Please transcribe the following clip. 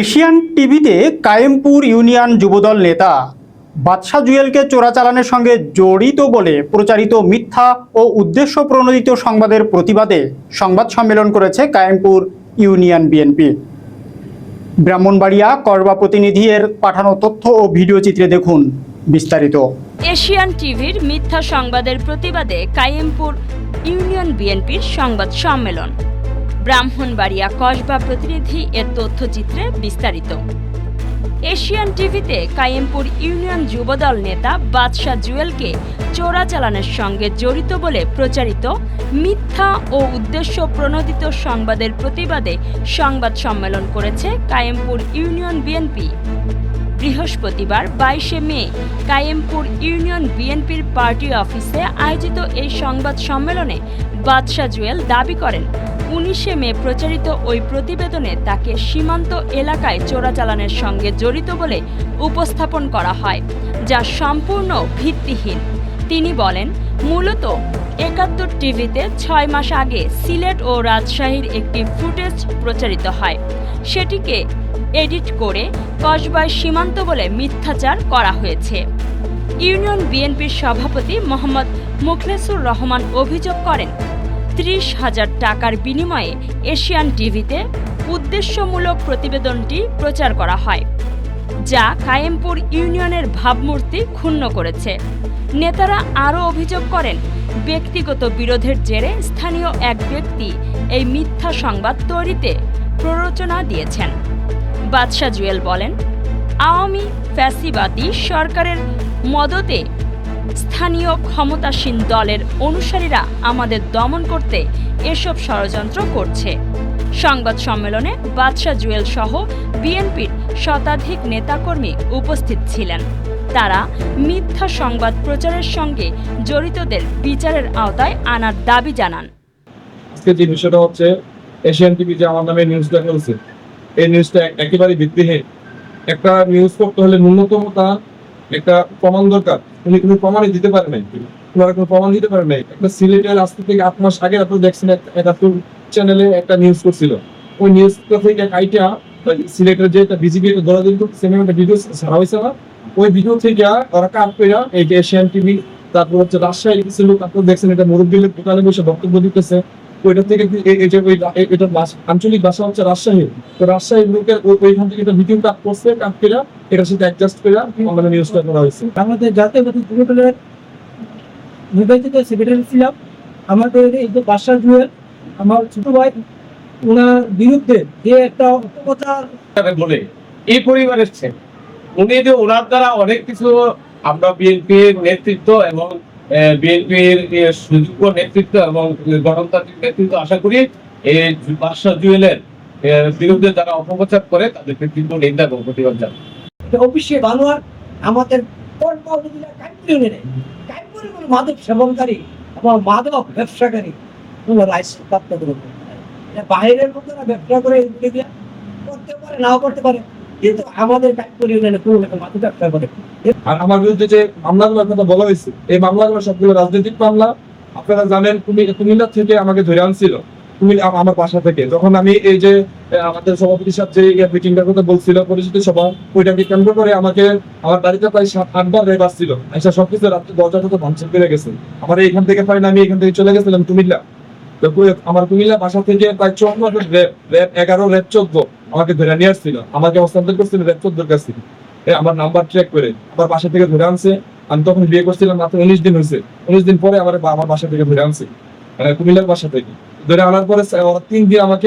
Asian টিভিতে Kayempur union Jubodal নেতা বাদশা জুয়েলকে চোরাচালানের সঙ্গে জড়িত বলে প্রচারিত মিথ্যা ও উদ্দেশ্য প্রণোদিত সংবাদের প্রতিবাদে সংবাদ সম্মেলন করেছে কায়েমপুর ইউনিয়ন বিএনপি। ব্রাহ্মণবাড়িয়া করবা প্রতিনিধির পাঠানো তথ্য ও ভিডিও চিত্রে দেখুন বিস্তারিত। এশিয়ান টিভির মিথ্যা সংবাদের প্রতিবাদে কায়েমপুর ইউনিয়ন বিএনপির সংবাদ সম্মেলন। ব্রাহ্মণবাড়িয়া কসবা প্রতিনিধি এর তথ্যচিত্রে বিস্তারিত। এশিয়ান টিভিতে কায়েমপুর ইউনিয়ন যুবদল নেতা বাদশা জুয়েলকে চোরাচালানের সঙ্গে জড়িত বলে প্রচারিত মিথ্যা ও উদ্দেশ্য প্রণোদিত সংবাদের প্রতিবাদে সংবাদ সম্মেলন করেছে কায়েমপুর ইউনিয়ন বিএনপি। বৃহস্পতিবার 22 মে কায়েমপুর ইউনিয়ন বিএনপির পার্টি অফিসে আয়োজিত এই সংবাদ সম্মেলনে বাদশা জুয়েল দাবি করেন 19 মে প্রচারিত ওই প্রতিবেদনে তাকে সীমান্ত এলাকায় চোরাচালানের সঙ্গে জড়িত বলে উপস্থাপন করা হয়, যা সম্পূর্ণ ভিত্তিহীন। তিনি বলেন, মূলত 71 টিভিতে 6 মাস আগে সিলেট ও রাজশাহীর একটি ফুটেজ প্রচারিত হয়। সেটিকে এডিট করে কসবায় সীমান্ত বলে মিথ্যাচার করা হয়েছে। ইউনিয়ন বিএনপির সভাপতি মোহাম্মদ মুখলেসুর রহমান অভিযোগ করেন 30,000 টাকার বিনিময়ে এশিয়ান টিভিতে উদ্দেশ্যমূলক প্রতিবেদনটি প্রচার করা হয়, যা কায়েমপুর ইউনিয়নের ভাবমূর্তি ক্ষুণ্ণ করেছে। নেতারা আরও অভিযোগ করেন, ব্যক্তিগত বিরোধের জেরে স্থানীয় এক ব্যক্তি এই মিথ্যা সংবাদ তৈরিতে প্ররোচনা দিয়েছেন। বাদশা জুয়েল বলেন, আওয়ামী ফ্যাসিবাদী সরকারের মদতে স্থানীয় ক্ষমতাসীন দলের অনুসারীরা আমাদের দমন করতে এসব ষড়যন্ত্র করছে। সংবাদ সম্মেলনে বাদশা জুয়েল সহ বিএনপির শতাধিক নেতাকর্মী উপস্থিত ছিলেন। তারা মিথ্যা সংবাদ প্রচারের সঙ্গে জড়িতদের বিচারের আওতায় আনার দাবি জানান। আজকে যে বিষয়টা হচ্ছে, এশিয়ান টিভি যে আমার নামে নিউজটা চলছে, এই নিউজটা একেবারে ভিত্তিহীন। একটা নিউজ করতে হলে ন্যূনতম তার একটা প্রমাণ দরকার। উনি কোনো প্রমাণই দিতে পারে নাই, ওনারা কোনো প্রমাণ দিতে পারে নাই। একটা সিলেটের আজ থেকে 8 মাস আগে আপনারা দেখছেন একটা চ্যানেলে একটা নিউজ করছিল, ওই নিউজটা থেকে কাইটা সিলেটের যে একটা বিজেপি দৌড়াদৌড়ি করছে একটা ভিডিও ছাড়া হয়েছে না, ওই ভিডিও থেকে ওরা কাট করে এই যে এশিয়ান টিভি, তারপর হচ্ছে রাজশাহী ছিল, তারপর দেখছেন এটা মুরব্বীদের দোকানে বসে বক্তব্য দিতেছে। ওইটা থেকে এটা আঞ্চলিক ভাষা হচ্ছে রাজশাহী, তো রাজশাহীর লোকের ওইখান থেকে একটা ভিডিও কাট করছে, কাট করে এটার সাথে অ্যাডজাস্ট করে আমাদের নিউজটা করা হয়েছে। আমাদের জাতীয় যুবদলের নির্বাচিত সেক্রেটারি ছিলাম। আমাদের এই যে বাদশা জুয়েল আমার ছোট ভাই, ওনার বিরুদ্ধে যে একটা অপপ্রচার বলে এই পরিবারের ছেলে, উনি যে ওনার দ্বারা অনেক কিছু আমরা বিএনপির নেতৃত্ব এবং বিএনপির সুযোগ্য নেতৃত্ব এবং গণতান্ত্রিক নেতৃত্ব আশা করি এই বাদশা জুয়েলের বিরুদ্ধে যারা অপপ্রচার করে তাদেরকে কিন্তু নিন্দা এবং প্রতিবাদ জানায়। অফিসে বানোয়ার আমাদের মাদক সেবনকারী এবং মাদক ব্যবসাকারী বাইরের লোকেরা ব্যবসা করে করতে পারে, নাও করতে পারে, কিন্তু আমাদের কাইমপুর ইউনিয়নে কোনো মাদক ব্যবসা করে। আর আমার বিরুদ্ধে যে মামলাগুলোর কথা বলা হয়েছে, এই মামলাগুলো সবগুলো রাজনৈতিক মামলা। আপনারা জানেন কুমিল্লা থেকে আমাকে ধরে আনছিল, আমার বাসা থেকে। যখন আমি এই যে আমাদের সভাপতির সাথে যে মিটিংটার কথা বলছিল, পরিচিত সভা, ওইটাকে কেন্দ্র করে আমাকে আমার বাড়িতে প্রায় 7-8 বার রেপ আসছিল। আচ্ছা, সবকিছু রাত্রে দরজাটা তো ভাঙচুর করে গেছে। আমার এইখান থেকে পাই না, আমি এখান থেকে চলে গেছিলাম কুমিল্লা। তো আমার কুমিল্লা বাসা থেকে প্রায় 14 রেপ 11 রেপ 14 আমাকে ধরে নিয়ে আসছিল, আমাকে হস্তান্তর করছিল রেপ 14 কাছ থেকে। আমার নাম্বার ট্র্যাক করে আমার বাসা থেকে ধরে আনছে। আমি তখন বিয়ে করছিলাম, মাত্র 19 দিন হয়েছে। 19 দিন পরে আমার বাসা থেকে ধরে আনছে, কুমিল্লার বাসা থেকে ধরে আনার পরে 3 দিন আমাকে